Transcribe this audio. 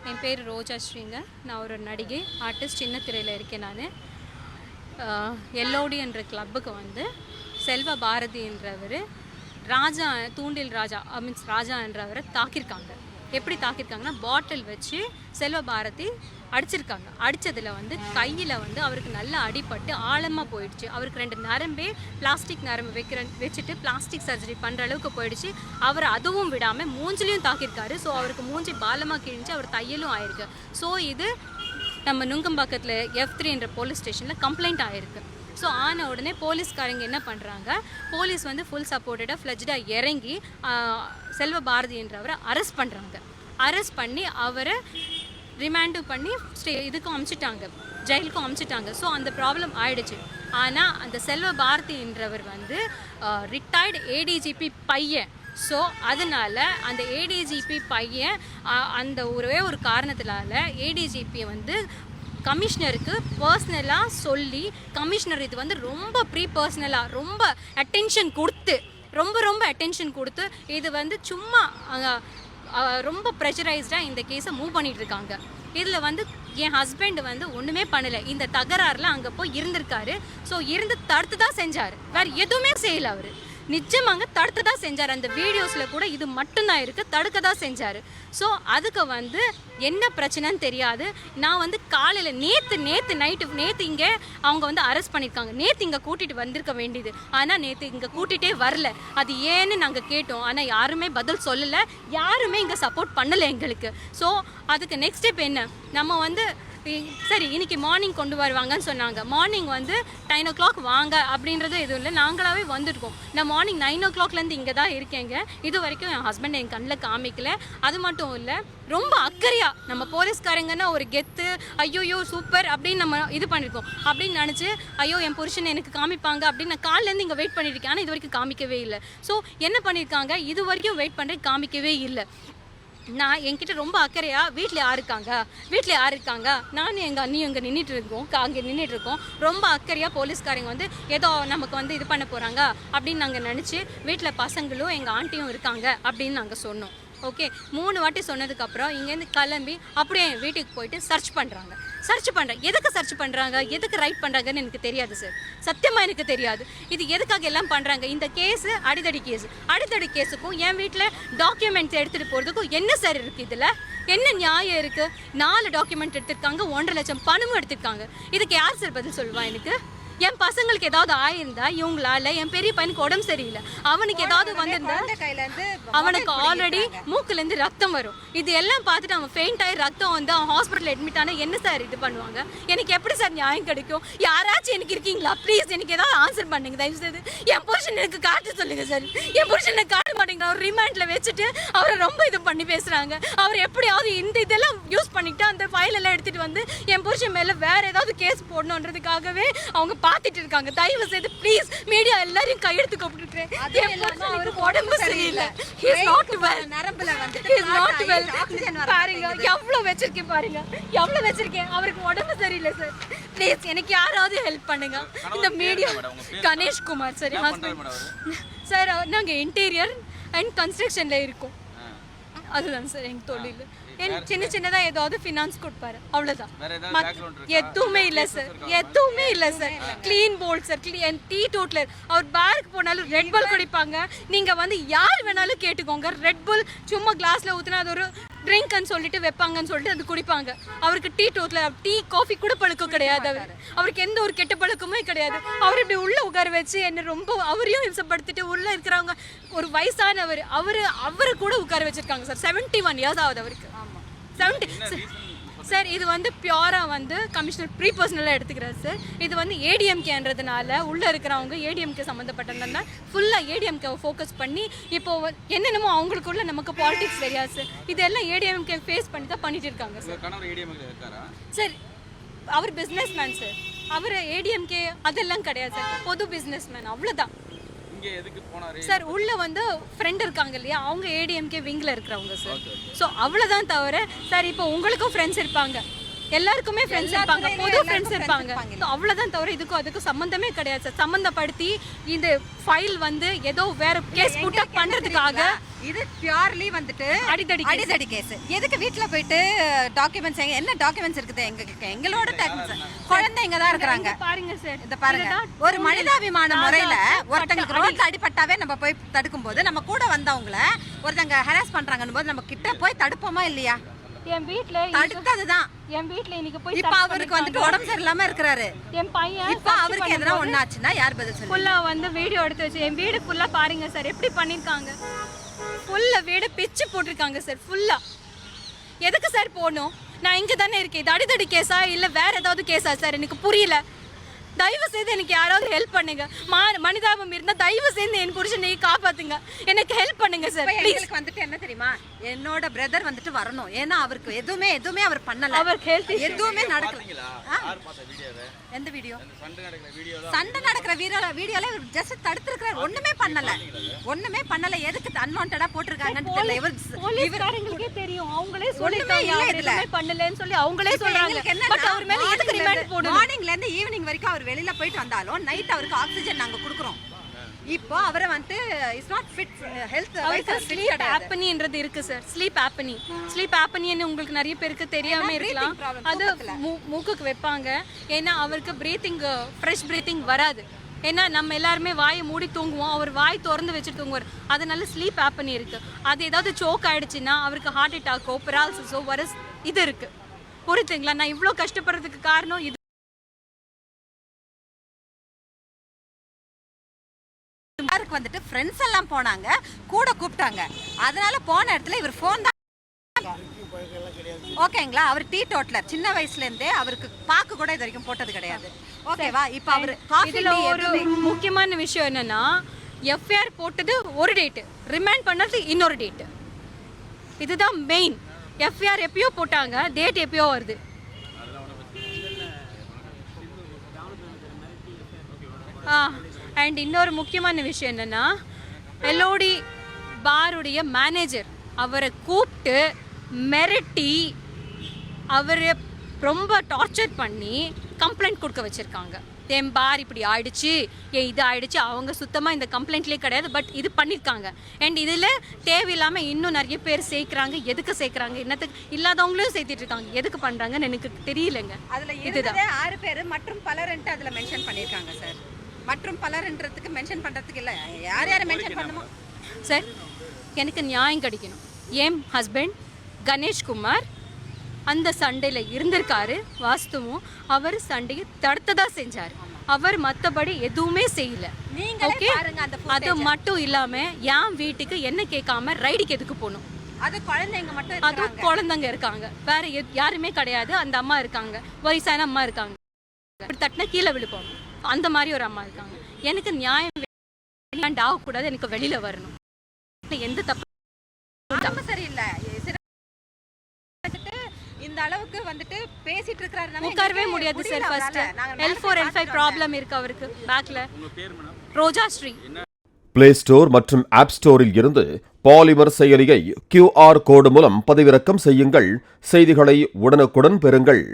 என் பேர் ரோஜா ஸ்ரீங்க. நான் ஒரு நடிகை, ஆர்டிஸ்ட். சின்ன திரையில் இருக்கேன். நான் எல்ஓடி என்ற கிளப்புக்கு வந்து செல்வ பாரதி என்றவர் ராஜா, தூண்டில் ராஜா மீன்ஸ் ராஜா என்றவரை தாக்கியிருக்காங்க. எப்படி தாக்கியிருக்காங்கன்னா, பாட்டில் வச்சு செல்வ பாரதி அடிச்சிருக்காங்க. அடித்ததில் வந்து கையில் வந்து அவருக்கு நல்லா அடிபட்டு ஆழமாக போயிடுச்சு. அவருக்கு 2 நரம்பே பிளாஸ்டிக் நரம்பு வச்சுட்டு பிளாஸ்டிக் சர்ஜரி பண்ணுற அளவுக்கு போயிடுச்சு. அவர் அதுவும் விடாமல் மூஞ்சிலையும் தாக்கியிருக்காரு. ஸோ அவருக்கு மூஞ்சி பாலமாக கிழிஞ்சு அவர் தையலும் ஆயிருக்கு. ஸோ இது நம்ம நுங்கம்பாக்கத்தில் F3 என்ற போலீஸ் ஸ்டேஷனில் கம்ப்ளைண்ட் ஆகிருக்கு. ஸோ ஆன உடனே போலீஸ்காரங்க என்ன பண்ணுறாங்க, போலீஸ் வந்து ஃபுல் சப்போர்ட்டடாக ஃப்ளெஜ்டாக இறங்கி செல்வ பாரதி என்றவரை அரெஸ்ட் பண்ணுறாங்க. அரெஸ்ட் பண்ணி அவரை ரிமாண்டு பண்ணி இதுக்கும் அமுச்சிட்டாங்க, ஜெயிலுக்கும் அமுச்சிட்டாங்க. ஸோ அந்த ப்ராப்ளம் ஆயிடுச்சு. ஆனால் அந்த செல்வ பாரதி என்றவர் வந்து ரிட்டையர்டு ஏடிஜிபி பையன். ஸோ அதனால் அந்த ஏடிஜிபி பையன் அந்த ஒரே ஒரு காரணத்தினால ஏடிஜிபி வந்து கமிஷனருக்கு பர்சனலாக சொல்லி, கமிஷனர் இது வந்து ரொம்ப பர்சனலாக ரொம்ப அட்டென்ஷன் கொடுத்து இது வந்து சும்மா ரொம்ப ப்ரெஷரைஸ்டாக இந்த கேஸை மூவ் பண்ணிகிட்டு இருக்காங்க. இதில் வந்து என் ஹஸ்பண்ட் வந்து ஒன்றுமே பண்ணலை. இந்த தகராறில் அங்கே போய் இருந்திருக்காரு. ஸோ இருந்து தடுத்து தான் செஞ்சார், வேறு எதுவுமே செய்யலை. அவர் நிச்சயமாங்க தடுத்து தான் செஞ்சார். அந்த வீடியோஸில் கூட இது மட்டும்தான் இருக்குது, தடுக்க தான் செஞ்சார். ஸோ அதுக்கு வந்து என்ன பிரச்சனைன்னு தெரியாது. நான் வந்து காலையில் நேற்று இங்கே அவங்க வந்து அரெஸ்ட் பண்ணியிருக்காங்க. நேற்று இங்கே கூட்டிகிட்டு வந்திருக்க வேண்டியது, ஆனால் நேற்று இங்கே கூட்டிகிட்டே வரல. அது ஏன்னு நாங்கள் கேட்டோம், ஆனால் யாருமே பதில் சொல்லலை, யாருமே இங்கே சப்போர்ட் பண்ணலை எங்களுக்கு. ஸோ அதுக்கு நெக்ஸ்ட் ஸ்டெப் என்ன, நம்ம வந்து சரி இன்னைக்கு மார்னிங் கொண்டு வருவாங்கன்னு சொன்னாங்க. மார்னிங் வந்து 9 o'clock வாங்க அப்படின்றது எதுவும் இல்லை, நாங்களாகவே வந்துருக்கோம். நான் மார்னிங் 9 o'clockலேருந்து இங்கே தான் இருக்கேங்க. இது வரைக்கும் என் ஹஸ்பண்ட் என் கண்ணில் காமிக்கல. அது மட்டும் இல்லை, ரொம்ப அக்கறையாக நம்ம போலீஸ்காரங்கன்னா ஒரு கெத்து, ஐயோயோ சூப்பர் அப்படின்னு நம்ம இது பண்ணியிருக்கோம். அப்படின்னு நினச்சி ஐயோ என் புருஷன் எனக்கு காமிப்பாங்க அப்படின்னு நான் காலிலேருந்து இங்கே வெயிட் பண்ணியிருக்கேன். ஆனால் இது வரைக்கும் காமிக்கவே இல்லை. ஸோ என்ன பண்ணியிருக்காங்க, இது வரைக்கும் வெயிட் பண்ணுறது காமிக்கவே இல்லை. நான் என்கிட்ட ரொம்ப அக்கறையாக வீட்டில் யார் இருக்காங்க நானும் எங்கள் அண்ணியும் அங்கே நின்றுட்டுருக்கோம். ரொம்ப அக்கறையாக போலீஸ்காரங்க வந்து ஏதோ நமக்கு வந்து இது பண்ண போகிறாங்க அப்படின்னு நாங்கள் நினச்சி வீட்டில் பசங்களும் எங்கள் ஆண்டியும் இருக்காங்க அப்படின்னு நாங்கள் சொன்னோம். ஓகே, 3 வாட்டி சொன்னதுக்கப்புறம் இங்கேருந்து கிளம்பி அப்படியே என் வீட்டுக்கு போயிட்டு சர்ச் பண்ணுறாங்க. எதுக்கு சர்ச் பண்ணுறாங்க, எதுக்கு ரைட் பண்ணுறாங்கன்னு எனக்கு தெரியாது சார், சத்தியமாக எனக்கு தெரியாது. இது எதுக்காக எல்லாம் பண்ணுறாங்க. இந்த கேஸு அடிதடி கேஸுக்கும் என் வீட்டில் டாக்குமெண்ட்ஸ் எடுத்துகிட்டு போகிறதுக்கும் என்ன சார் இருக்குது, இதில் என்ன நியாயம் இருக்குது? 4 டாக்குமெண்ட் எடுத்திருக்காங்க, 1.5 லட்சம் பணமும் எடுத்திருக்காங்க. இதுக்கு யார் சார் பதில் சொல்லுவா? எனக்கு என் பசங்களுக்கு ஏதாவது ஆயிருந்தா இவங்களால, என் பெரிய பையனுக்கு உடம்பு சரியில்லை, அவனுக்கு ஏதாவது வந்திருந்தா அவனுக்கு ஆல்ரெடி மூக்குலேருந்து ரத்தம் வரும். இது எல்லாம் பார்த்துட்டு அவன் ஃபெயிண்ட் ஆகி ரத்தம் வந்து அவன் ஹாஸ்பிட்டல் அட்மிட் ஆனால் என்ன சார் இது பண்ணுவாங்க? எனக்கு எப்படி சார் நியாயம் கிடைக்கும்? யாராச்சும் எனக்கு இருக்கீங்களா? ப்ளீஸ் எனக்கு ஏதாவது ஆன்சர் பண்ணுங்க தயவு செய்து. என் புருஷன் எனக்கு காட்ட சொல்லுங்க சார். என் புருஷன் எனக்கு காட்ட மாட்டேங்கிற அவர் ரிமாண்டில் வச்சுட்டு அவரை ரொம்ப இது பண்ணி பேசுகிறாங்க. அவர் எப்படியாவது இதெல்லாம் யூஸ் பண்ணிட்டு அந்த ஃபைல் எல்லாம் எடுத்துகிட்டு வந்து என் புருஷன் மேலே வேற ஏதாவது கேஸ் போடணுன்றதுக்காகவே அவங்க பார்த்துட்டு இருக்காங்க. தயவு செய்து ப்ளீஸ் மீடியா எல்லாரையும் கையெடுத்து கூப்பிட்டுருக்கேன். அவருக்கு உடம்பு சரியில்லை, பாருங்க எவ்வளோ வச்சிருக்கேன், அவருக்கு உடம்பு சரியில்லை சார். ப்ளீஸ் எனக்கு யாராவது ஹெல்ப் பண்ணுங்க. இந்த மீடியா கணேஷ்குமார் சார் சார், நாங்கள் இன்டீரியர் அண்ட் கன்ஸ்ட்ரக்ஷனில் இருக்கோம். அதுதான் சார் எங்கள் தொழில். சின்னதாக ஏதாவது ஃபினான்ஸ் கொடுப்பாரு, அவ்வளோதான். எதுவுமே இல்லை sir. Clean bowled sir, teetotaler. அவர் பாருக்கு போனாலும் ரெட் புல் குடிப்பாங்க. நீங்கள் வந்து யார் வேணாலும் கேட்டுக்கோங்க, ரெட் புல் சும்மா கிளாஸில் ஊற்றினா அது ஒரு ட்ரிங்க்னு சொல்லிட்டு வைப்பாங்கன்னு சொல்லிட்டு அது குடிப்பாங்க. அவருக்கு டீ டோட்லர், டீ காஃபி கூட பழக்கம் கிடையாது. அவருக்கு எந்த ஒரு கெட்ட பழக்கமே கிடையாது. அவர் இப்படி உள்ளே உட்கார வச்சு என்ன ரொம்ப அவரையும் இம்சப்படுத்திட்டு உள்ளே இருக்கிறவங்க ஒரு வயசானவர் அவரை கூட உட்கார வச்சிருக்காங்க சார். 71 years ஆகுது அவருக்கு. 70 சார். இது வந்து பியூராக வந்து கமிஷனர் பர்சனலாக எடுத்துக்கிறார் சார். இது வந்து ஏடிஎம்கேன்றதுனால உள்ளே இருக்கிறவங்க ஏடிஎம்கே சம்மந்தப்பட்டதுனால ஃபுல்லாக ஏடிஎம்கே ஃபோக்கஸ் பண்ணி இப்போது என்னென்னமோ அவங்களுக்குள்ள நமக்கு பாலிடிக்ஸ் தெரியாது சார். இதெல்லாம் ஏடிஎம்கே ஃபேஸ் பண்ணி தான் பண்ணிட்டு இருக்காங்க சார். சார் அவர் பிஸ்னஸ் மேன் சார், அவர் ஏடிஎம்கே அதெல்லாம் கிடையாது சார், பொது பிஸ்னஸ் மேன், அவ்வளோதான். சார் உள்ள வந்து ஃப்ரெண்ட் இருக்காங்க இல்லையா, அவங்க ஏடிஎம்கே விங்கில் இருக்கிறவங்க சார். ஸோ அவ்வளோதான் தவிர சார் இப்போ உங்களுக்கும் ஃப்ரெண்ட்ஸ் இருப்பாங்க, எல்லாருக்குமே ஃப்ரெண்ட்ஸ் இருப்பாங்க, பொது ஃப்ரெண்ட்ஸ் இருப்பாங்க. அவ்வளவுதான் தவிர இதுக்கும் அதுக்கும் சம்பந்தமே கிடையாது சார். சம்பந்தப்படுத்தி இந்த ஃபைல் வந்து ஏதோ வேற கேஸ் புட் அப் பண்றதுக்காக இது பியூர்லி வந்துட்டு அடிதடி கேஸ். எதுக்கு வீட்ல போயிட்டு டாக்குமெண்ட்ஸ் என்ன டாக்குமெண்ட்ஸ் இருக்குது? எங்களோட குழந்தைங்க தான் இருக்காங்க. பாருங்க சார், இத பாருங்க. ஒரு மனிதாபிமான முறையில ஒருத்தங்களுக்கு ரோட்ல அடிபட்டாவே நம்ம போய் தடுக்கும் போது நம்ம கூட வந்தவங்கள ஒருத்தங்க ஹராஸ் பண்றாங்கன்னு போது நம்ம கிட்ட போய் தடுப்போமா இல்லையா? என் வீட்ல தடுத்ததுதான். என் வீட்ல இன்னைக்கு போய் இப்ப அவருக்கு வந்துட்டு உடம்பு சரியில்லாம இருக்காரு. என் பையன் இப்ப அவருக்கு எதனா ஒண்ணாச்சுன்னா யார் பதில் சொல்லுங்க? ஃபுல்லா வந்து வீடியோ எடுத்து வச்சு என் வீடு ஃபுல்லா பாருங்க சார் எப்படி பண்ணிருக்காங்க. ஃபுல்லா வீடு பிச்சு போட்டிருக்காங்க சார் ஃபுல்லா. எதுக்கு சார் போகணும்? நான் இங்க தானே இருக்கேன். இது அடிதடி கேஸா இல்ல வேற ஏதாவது கேஸா சார்? எனக்கு புரியல. தயவு செய்து எனக்கு யாராவது ஹெல்ப் பண்ணுங்க. மனிதாபம் இருந்தா தயவு செய்து என் புருஷனை காப்பாத்துங்க. எனக்கு ஹெல்ப் பண்ணுங்க சார் ப்ளீஸ். வந்துட்டு என்ன தெரியுமா, என்னோட பிரதர் வந்துட்டு வரணும். ஏன்னா அவருக்கு எதுவுமே அவர் பண்ணல. அவருக்கு ஹெல்த் எதுவுமே நடக்கல. எந்த வீடியோ? சண்டை நடக்கிற வீடியோல ஜஸ்ட் தடுத்துறாரு. ஒண்ணுமே பண்ணல. எதுக்கு அன்வான்டடா போட்டுருக்காங்கன்னு தெரியல. போலீஸ்காரங்களுக்கே தெரியும். அவங்களே சொல்லிட்டாங்க எதுவுமே பண்ணலன்னு சொல்லி அவங்களே சொல்றாங்க. பட் அவர் மேல எதுக்கு ரிமாண்ட் போடுங்க? மார்னிங்ல இருந்து ஈவினிங் வரைக்கும் அவர் வெளியில போயிட்டு வந்தாலும் நைட் அவருக்கு ஆக்சிஜன் நாங்க கொடுக்குறோம். இப்போ அவரை வந்து is not fit health wise sleep ஆப்னின்றது இருக்கு சார். ஸ்லீப் ஆப்னின்னு உங்களுக்கு நிறைய பேருக்கு தெரியாம இருக்கலாம். அது மூக்குக்கு வைப்பாங்க. ஏன்னா அவருக்கு பிரீத்திங் ஃப்ரெஷ் பிரீத்திங் வராது. ஏன்னா நம்ம எல்லாருமே வாயை மூடி தூங்குவோம், அவர் வாய் திறந்து வச்சுட்டு தூங்குவார். அதனால ஸ்லீப் ஆப்னி இருக்கு. அது ஏதாவது சோக் ஆயிடுச்சுன்னா அவருக்கு ஹார்ட் அட்டாக்கோ பெராலிசிஸோ வர இது இருக்கு. புரியுதுங்களா? நான் இவ்வளோ கஷ்டப்படுறதுக்கு காரணம் இது. வந்துட்டு ஃப்ரெண்ட்ஸ் எல்லாம் போனாங்க, கூட கூப்பிட்டாங்க. அதனால போன இடத்துல இவர் ஃபோன் தான். ஓகேங்களா? அவர் டீ டோட்டலர். சின்ன வயசுல இருந்தே அவருக்கு பாக்கு கூட இது வரைக்கும் போட்டது கிடையாது. ஓகேவா? இப்போ அவர் இதுல ஒரு முக்கியமான விஷயம் என்னன்னா, எஃப்ஐஆர் போட்டது ஒரு டேட், ரிமாண்ட் பண்ணது இன்னொரு டேட். இதுதான் மெயின். எஃப்ஐஆர் எப்பயோ போட்டாங்க, டேட் எப்பயோ வருது. அண்ட் இன்னொரு முக்கியமான விஷயம் என்னென்னா, எல்ஓடி பாருடைய மேனேஜர் அவரை கூப்பிட்டு மிரட்டி அவரை ரொம்ப டார்ச்சர் பண்ணி கம்ப்ளைண்ட் கொடுக்க வச்சுருக்காங்க. என் பார் இப்படி ஆயிடுச்சு, இது ஆயிடுச்சு. அவங்க சுத்தமாக இந்த கம்ப்ளைண்ட்லேயே கிடையாது, பட் இது பண்ணியிருக்காங்க. அண்ட் இதில் தேவையில்லாமல் இன்னும் நிறைய பேர் சேர்க்குறாங்க. எதுக்கு சேர்க்குறாங்க? என்னத்துக்கு இல்லாதவங்களும் சேர்த்துட்டு இருக்காங்க. எதுக்கு பண்ணுறாங்கன்னு எனக்கு தெரியலங்க. அதில் இதுதான் 6 பேர் மற்றும் பலர்ன்ட்டு அதில் மென்ஷன் பண்ணியிருக்காங்க சார். மற்றும் பலர்ன்றதுக்கு மென்ஷன் பண்ணுறதுக்கு இல்லை, யார் மென்ஷன் பண்ணுமோ சார். எனக்கு நியாயம் கிடைக்கணும். என் ஹஸ்பண்ட் கணேஷ்குமார் அந்த சண்டையில் இருந்திருக்காரு. வாஸ்துவும் அவர் சண்டையை தடுத்ததாக செஞ்சார். அவர் மற்றபடி எதுவுமே செய்யல. ஓகே, அது மட்டும் இல்லாமல் என் வீட்டுக்கு என்ன கேட்காம ரைடுக்கு எதுக்கு போகணும்? அது குழந்தைங்க மட்டும், அதுவும் குழந்தைங்க இருக்காங்க, வேற யாருமே கிடையாது. அந்த அம்மா இருக்காங்க, வயசான அம்மா இருக்காங்க. இப்படி தட்டினா கீழே விழுப்போம், அந்த மாதிரி ஒரு அம்மா இருக்காங்க. எனக்கு நியாயம் ஆகக்கூடாது, எனக்கு வெளியில வரணும். எந்த தப்பு சரியில்லை. இந்த அளவுக்கு வந்துட்டு பேசிட்டு இருக்காரு. உட்காரவே முடியாது sir. First L4 L5 problem இருக்கு அவருக்கு பேக்ல. ரோஜா ஸ்ரீ. பிளே ஸ்டோர் மற்றும் ஆப் ஸ்டோரில் இருந்து பாலிமர் செயலியை QR கோடு மூலம் பதிவிறக்கம் செய்யுங்கள். செய்திகளை உடனுக்குடன் பெறுங்கள்.